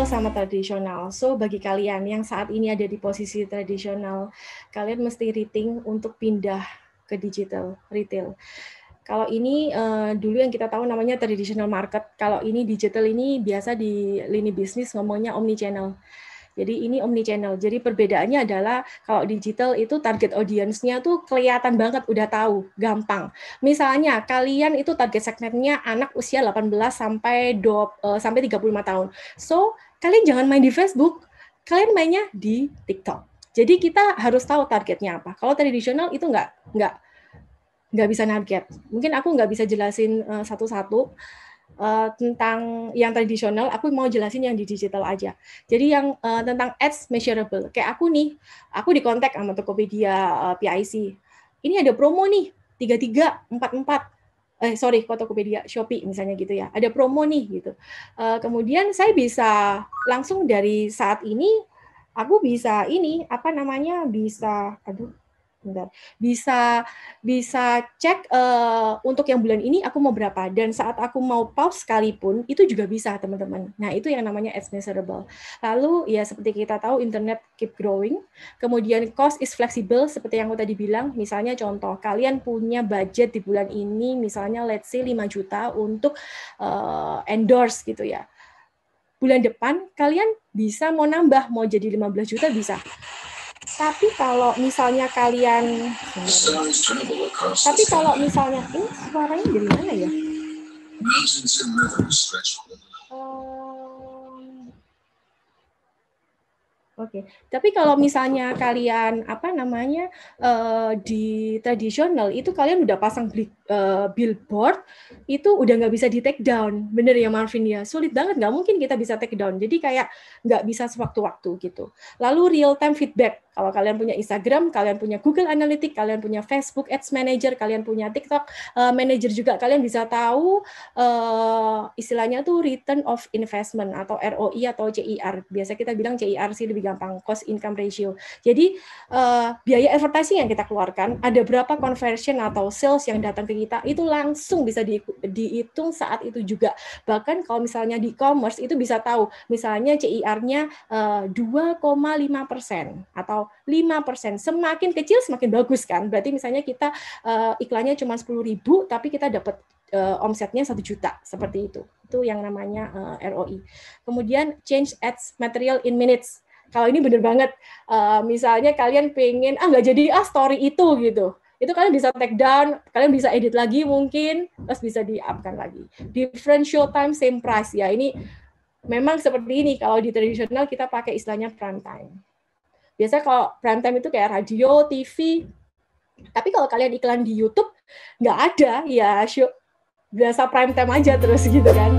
Sama tradisional. So bagi kalian yang saat ini ada di posisi tradisional, kalian mesti rating untuk pindah ke digital retail. Kalau ini dulu yang kita tahu namanya traditional market. Kalau ini digital ini biasa di lini bisnis ngomongnya omnichannel. Jadi ini omnichannel. Jadi perbedaannya adalah kalau digital itu target audience-nya tuh kelihatan banget, udah tahu, gampang. Misalnya kalian itu target segmennya anak usia 18 sampai 35 tahun. So, kalian jangan main di Facebook, kalian mainnya di TikTok. Jadi kita harus tahu targetnya apa. Kalau tradisional itu nggak bisa target. Mungkin aku nggak bisa jelasin satu-satu. Tentang yang tradisional, aku mau jelasin yang di digital aja. Jadi yang tentang ads measurable, kayak aku nih, aku dikontak sama Tokopedia PIC. Ini ada promo nih, 3344. Kok Tokopedia, Shopee misalnya gitu ya. Ada promo nih gitu. Kemudian saya bisa langsung dari saat ini, aku bisa bisa cek untuk yang bulan ini aku mau berapa, dan saat aku mau pause sekalipun itu juga bisa, teman-teman. Nah, itu yang namanya ads measurable. Lalu ya seperti kita tahu internet keep growing, kemudian cost is flexible seperti yang aku tadi bilang. Misalnya contoh, kalian punya budget di bulan ini misalnya let's say 5 juta untuk endorse gitu ya. Bulan depan kalian bisa mau nambah, mau jadi 15 juta bisa. Tapi kalau misalnya ini suaranya dari mana ya? Oke, tapi kalau misalnya kalian di tradisional itu kalian udah pasang billboard, itu udah nggak bisa di take down, bener ya Marvin ya, sulit banget, nggak mungkin kita bisa take down, jadi kayak nggak bisa sewaktu-waktu gitu. Lalu real time feedback, kalau kalian punya Instagram, kalian punya Google Analytics, kalian punya Facebook Ads Manager, kalian punya TikTok Manager juga, kalian bisa tahu istilahnya tuh return of investment atau ROI atau CIR. Biasa kita bilang CIR sih lebih gampang, cost income ratio. Jadi biaya advertising yang kita keluarkan, ada berapa conversion atau sales yang datang ke kita, itu langsung bisa dihitung saat itu juga. Bahkan kalau misalnya di e-commerce itu bisa tahu, misalnya CIR-nya 2,5% atau 5%. Semakin kecil semakin bagus kan. Berarti misalnya kita iklannya cuma 10.000 tapi kita dapat omsetnya 1 juta, seperti itu. Itu yang namanya ROI. Kemudian change ads material in minutes. Kalau ini bener banget, misalnya kalian pengen nggak jadi story itu gitu, itu kalian bisa take down, kalian bisa edit lagi mungkin, terus bisa di-up-kan lagi. Different show time, same price ya. Ini memang seperti ini. Kalau di tradisional kita pakai istilahnya prime time. Biasanya kalau prime time itu kayak radio, TV. Tapi kalau kalian iklan di YouTube nggak ada ya, show biasa prime time aja terus gitu kan.